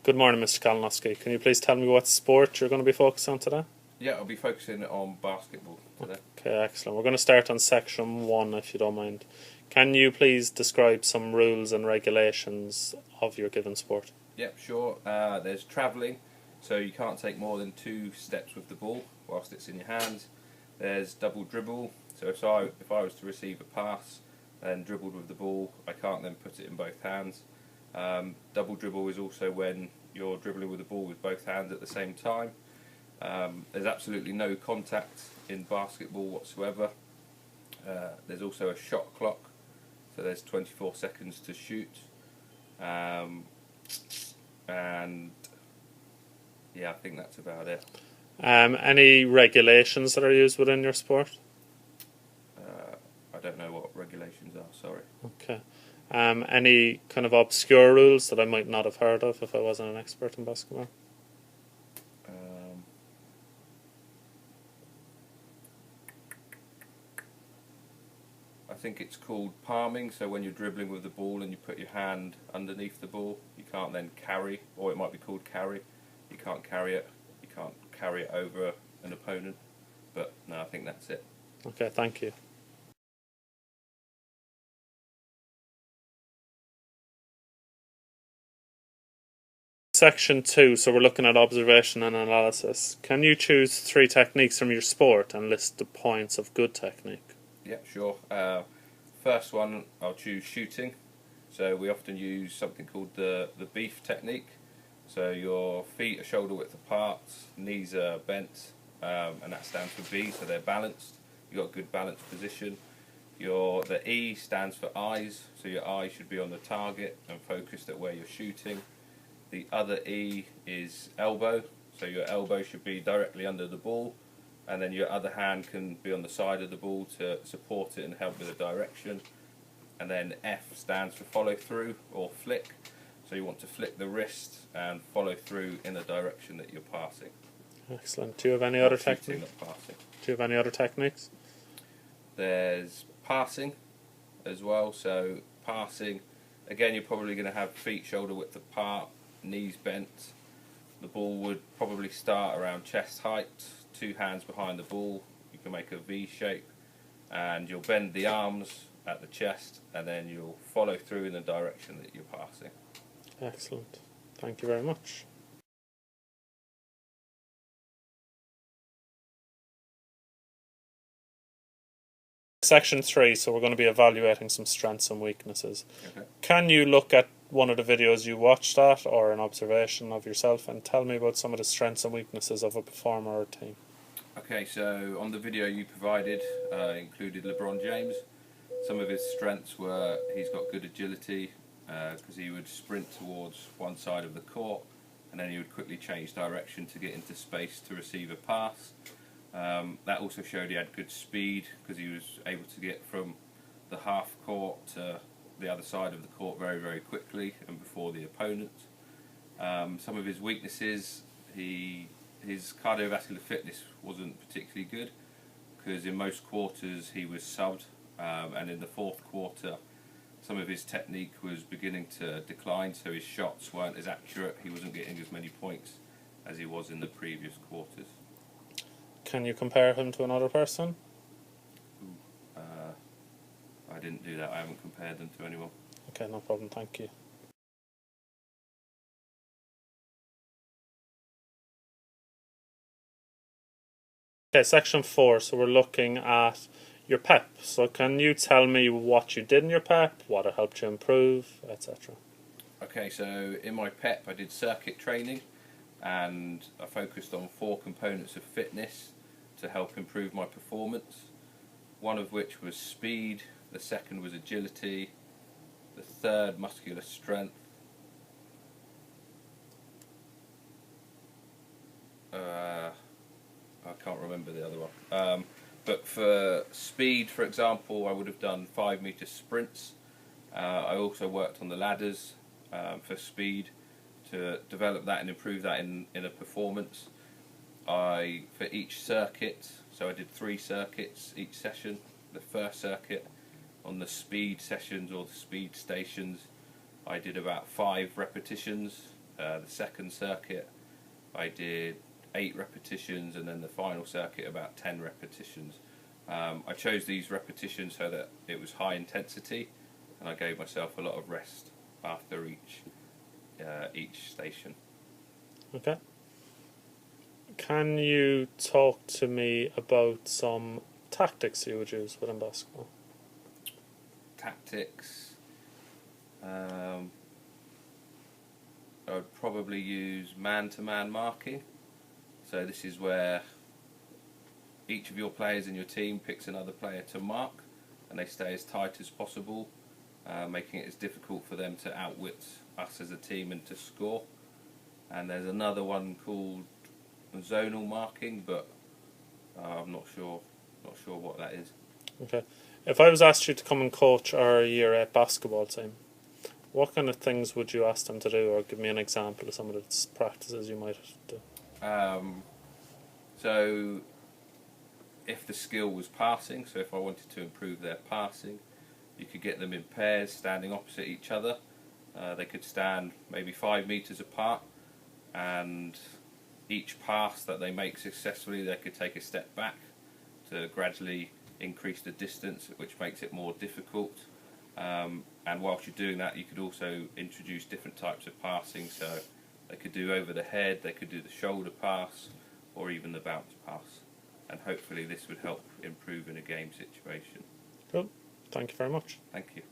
Good morning, Mr Kalinowski. Can you please tell me what sport you're going to be focused on today? Yeah, I'll be focusing on basketball today. Okay, excellent. We're going to start on section 1, if you don't mind. Can you please describe some rules and regulations of your given sport? Yep, sure. There's travelling, so you can't take more than 2 steps with the ball whilst it's in your hands. There's double dribble, so if I was to receive a pass and dribbled with the ball, I can't then put it in both hands. Double dribble is also when you're dribbling with the ball with both hands at the same time. There's absolutely no contact in basketball whatsoever. There's also a shot clock, so there's 24 seconds to shoot. And yeah, I think that's about it. Any regulations that are used within your sport? I don't know what regulations are, sorry. Okay. Any kind of obscure rules that I might not have heard of if I wasn't an expert in basketball? I think it's called palming, so when you're dribbling with the ball and you put your hand underneath the ball, you can't then carry, or it might be called carry. You can't carry it over an opponent, but no, I think that's it. Okay, thank you. Section 2, so we're looking at observation and analysis. Can you choose 3 techniques from your sport and list the points of good technique? Yeah, sure. First one, I'll choose shooting. So we often use something called the beef technique. So your feet are shoulder width apart, knees are bent, and that stands for B, so they're balanced. You've got a good balanced position. The E stands for eyes, so your eyes should be on the target and focused at where you're shooting. The other E is elbow, so your elbow should be directly under the ball, and then your other hand can be on the side of the ball to support it and help with the direction. And then F stands for follow through or flick, so you want to flick the wrist and follow through in the direction that you're passing. Excellent. Do you have any other techniques? Not passing. Do you have any other techniques? There's passing as well, so passing, again you're probably going to have feet shoulder width apart, knees bent. The ball would probably start around chest height, 2 hands behind the ball. You can make a V shape, and you'll bend the arms at the chest, and then you'll follow through in the direction that you're passing. Excellent. Thank you very much. Section 3, so we're going to be evaluating some strengths and weaknesses. Okay. Can you look at one of the videos you watched at, or an observation of yourself, and tell me about some of the strengths and weaknesses of a performer or team? Okay, so on the video you provided, included LeBron James. Some of his strengths were he's got good agility, because he would sprint towards one side of the court, and then he would quickly change direction to get into space to receive a pass. That also showed he had good speed, because he was able to get from the half court to the other side of the court very, very quickly and before the opponent. Some of his weaknesses, his cardiovascular fitness wasn't particularly good, because in most quarters he was subbed, and in the 4th quarter some of his technique was beginning to decline, so his shots weren't as accurate. He wasn't getting as many points as he was in the previous quarters. Can you compare him to another person? I didn't do that. I haven't compared them to anyone. Okay, no problem, thank you. Okay, section 4, so we're looking at your PEP. So can you tell me what you did in your PEP, what it helped you improve, etc.? Okay, so in my PEP I did circuit training, and I focused on 4 components of fitness to help improve my performance. One of which was speed, the second was agility, the third muscular strength, I can't remember the other one. But for speed, for example, I would have done 5-meter sprints. I also worked on the ladders for speed to develop that and improve that in a performance. For each circuit, so I did 3 circuits each session. The first circuit on the speed sessions or the speed stations, I did about 5 repetitions The second circuit I did 8 repetitions, and then the final circuit about 10 repetitions. I chose these repetitions so that it was high intensity, and I gave myself a lot of rest after each station. Okay. Can you talk to me about some tactics you would use within basketball? Tactics. I would probably use man-to-man marking. So this is where each of your players in your team picks another player to mark, and they stay as tight as possible, making it as difficult for them to outwit us as a team and to score. And there's another one called zonal marking, but I'm not sure what that is. Okay. If I was asked you to come and coach our Year 8 basketball team, what kind of things would you ask them to do, or give me an example of some of the practices you might do? So if the skill was passing, so if I wanted to improve their passing, you could get them in pairs standing opposite each other. They could stand maybe 5 meters apart, and each pass that they make successfully, they could take a step back to gradually increase the distance, which makes it more difficult. And whilst you're doing that, you could also introduce different types of passing. So they could do over the head, they could do the shoulder pass, or even the bounce pass. And hopefully this would help improve in a game situation. Cool. Thank you very much. Thank you.